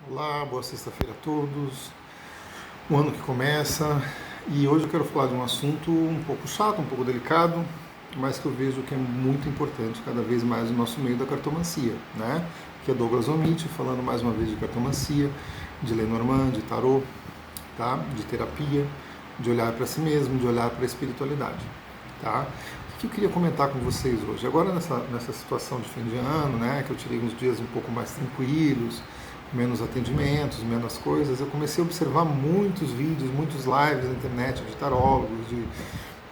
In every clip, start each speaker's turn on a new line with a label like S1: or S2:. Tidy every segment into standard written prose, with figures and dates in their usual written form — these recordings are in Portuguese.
S1: Olá, boa sexta-feira a todos. Um ano que começa e hoje eu quero falar de um assunto um pouco chato, um pouco delicado, mas que eu vejo que é muito importante cada vez mais no nosso meio da cartomancia, né? Que é Douglas Omid falando mais uma vez de cartomancia, de Lenormand, de tarô, tá? De terapia, de olhar para si mesmo, de olhar para a espiritualidade, tá? O que eu queria comentar com vocês hoje? Agora nessa situação de fim de ano, né? Que eu tirei uns dias um pouco mais tranquilos, menos atendimentos, menos coisas, eu comecei a observar muitos vídeos, muitos lives na internet de tarólogos, de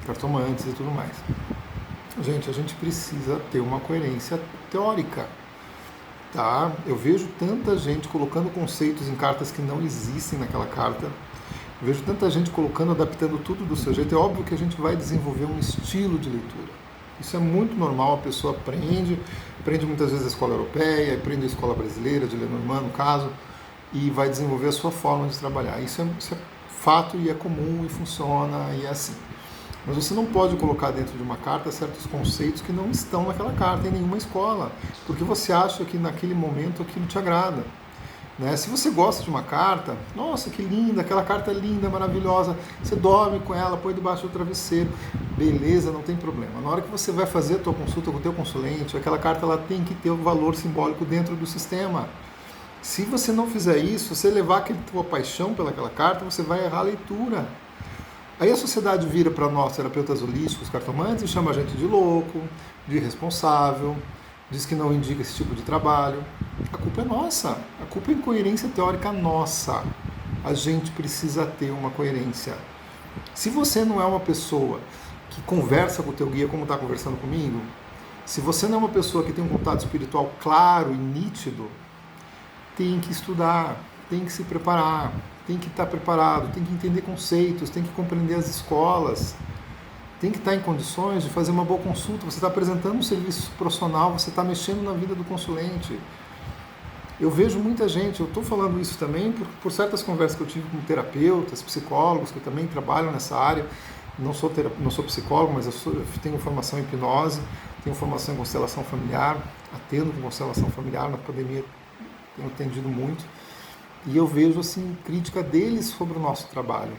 S1: cartomantes e tudo mais. Gente, a gente precisa ter uma coerência teórica, tá? Eu vejo tanta gente colocando conceitos em cartas que não existem naquela carta. Eu vejo tanta gente colocando, adaptando tudo do seu jeito. É óbvio que a gente vai desenvolver um estilo de leitura. Isso é muito normal, a pessoa aprende muitas vezes a escola europeia, aprende a escola brasileira, de Lenormand no caso, e vai desenvolver a sua forma de trabalhar. Isso é fato e é comum e funciona e é assim. Mas você não pode colocar dentro de uma carta certos conceitos que não estão naquela carta em nenhuma escola, porque você acha que naquele momento aquilo te agrada. Né? Se você gosta de uma carta, nossa, que linda, aquela carta é linda, maravilhosa, você dorme com ela, põe debaixo do travesseiro, beleza, não tem problema. Na hora que você vai fazer a tua consulta com o teu consulente, aquela carta ela tem que ter um valor simbólico dentro do sistema. Se você não fizer isso, você levar aquela tua paixão pelaquela carta, você vai errar a leitura. Aí a sociedade vira para nós, terapeutas holísticos, cartomantes, e chama a gente de louco, de irresponsável, diz que não indica esse tipo de trabalho. A culpa é nossa, a culpa é incoerência teórica nossa. A gente precisa ter uma coerência. Se você não é uma pessoa que conversa com o teu guia como está conversando comigo, se você não é uma pessoa que tem um contato espiritual claro e nítido, tem que estudar, tem que se preparar, tem que estar preparado, tem que entender conceitos, tem que compreender as escolas, tem que estar em condições de fazer uma boa consulta. Você está apresentando um serviço profissional, você está mexendo na vida do consulente. Eu vejo muita gente, eu estou falando isso também por certas conversas que eu tive com terapeutas, psicólogos que também trabalham nessa área. Não sou psicólogo, mas eu tenho formação em hipnose, tenho formação em constelação familiar, atendo com constelação familiar, na pandemia tenho atendido muito. E eu vejo assim crítica deles sobre o nosso trabalho.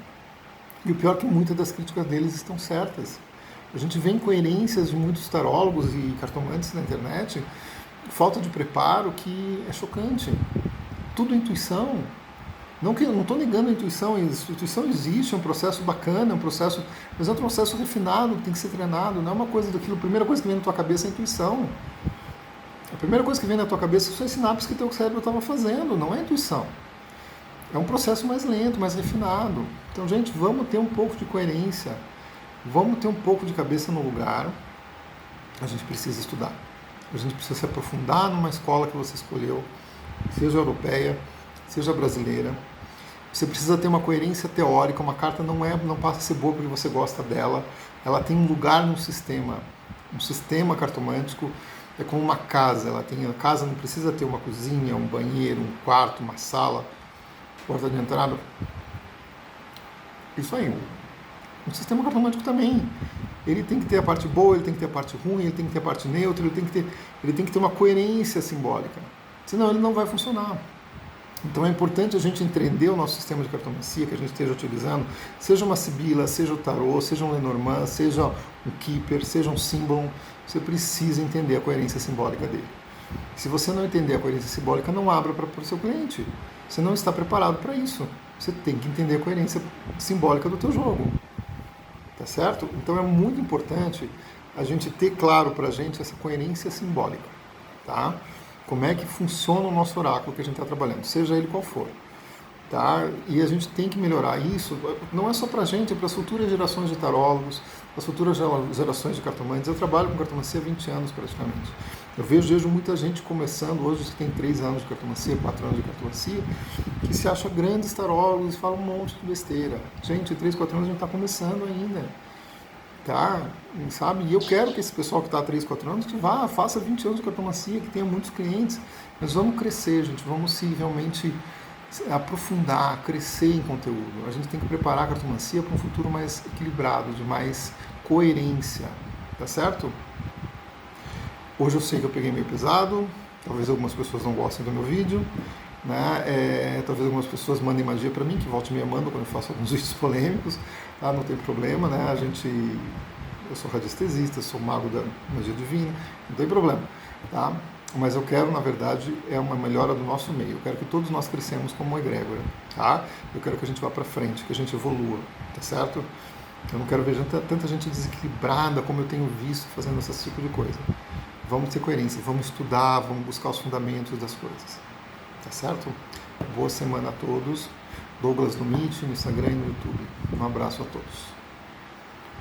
S1: E o pior é que muitas das críticas deles estão certas. A gente vê incoerências de muitos tarólogos e cartomantes na internet, falta de preparo que é chocante. Tudo intuição. Não estou negando a intuição existe, é um processo bacana, é um processo, mas é um processo refinado, que tem que ser treinado, não é uma coisa daquilo, a primeira coisa que vem na tua cabeça é a intuição. A primeira coisa que vem na tua cabeça são as sinapses que teu cérebro estava fazendo, não é a intuição. É um processo mais lento, mais refinado. Então, gente, vamos ter um pouco de coerência, vamos ter um pouco de cabeça no lugar. A gente precisa estudar. A gente precisa se aprofundar numa escola que você escolheu, seja europeia, seja brasileira. Você precisa ter uma coerência teórica. Uma carta não passa a ser boa porque você gosta dela. Ela tem um lugar no sistema. Um sistema cartomântico é como uma casa. A casa não precisa ter uma cozinha, um banheiro, um quarto, uma sala, porta de entrada. Isso aí. O sistema cartomântico também. Ele tem que ter a parte boa, ele tem que ter a parte ruim, ele tem que ter a parte neutra, ele tem que ter uma coerência simbólica. Senão ele não vai funcionar. Então é importante a gente entender o nosso sistema de cartomancia que a gente esteja utilizando, seja uma sibila, seja o tarô, seja um Lenormand, seja um keeper, seja um símbolo, você precisa entender a coerência simbólica dele. Se você não entender a coerência simbólica, não abra para o seu cliente. Você não está preparado para isso. Você tem que entender a coerência simbólica do teu jogo. Tá certo? Então é muito importante a gente ter claro para a gente essa coerência simbólica. Tá? Como é que funciona o nosso oráculo que a gente está trabalhando, seja ele qual for. Tá? E a gente tem que melhorar isso, não é só para a gente, é para as futuras gerações de tarólogos, as futuras gerações de cartomantes. Eu trabalho com cartomancia há 20 anos praticamente. Eu vejo muita gente começando, hoje que tem 3 anos de cartomancia, 4 anos de cartomancia, que se acha grandes tarólogos e fala um monte de besteira. Gente, 3, 4 anos a gente está começando ainda. Tá? Sabe? E eu quero que esse pessoal que está há 3, 4 anos, que vá, faça 20 anos de cartomancia, que tenha muitos clientes. Mas vamos crescer, gente, vamos se realmente aprofundar, crescer em conteúdo. A gente tem que preparar a cartomancia para um futuro mais equilibrado, de mais coerência, tá certo? Hoje eu sei que eu peguei meio pesado, talvez algumas pessoas não gostem do meu vídeo, né? Talvez algumas pessoas mandem magia para mim, que volta e meia mandam quando eu faço alguns vídeos polêmicos, tá? Não tem problema, né? Eu sou radiestesista, sou mago da magia divina, não tem problema, tá? Mas eu quero, na verdade, uma melhora do nosso meio. Eu quero que todos nós crescemos como uma egrégora, tá? Eu quero que a gente vá para frente, que a gente evolua, tá certo? Eu não quero ver tanta gente desequilibrada como eu tenho visto fazendo esse tipo de coisa. Vamos ter coerência, vamos estudar, vamos buscar os fundamentos das coisas, tá certo? Boa semana a todos. Douglas no Meet, no Instagram e no YouTube. Um abraço a todos.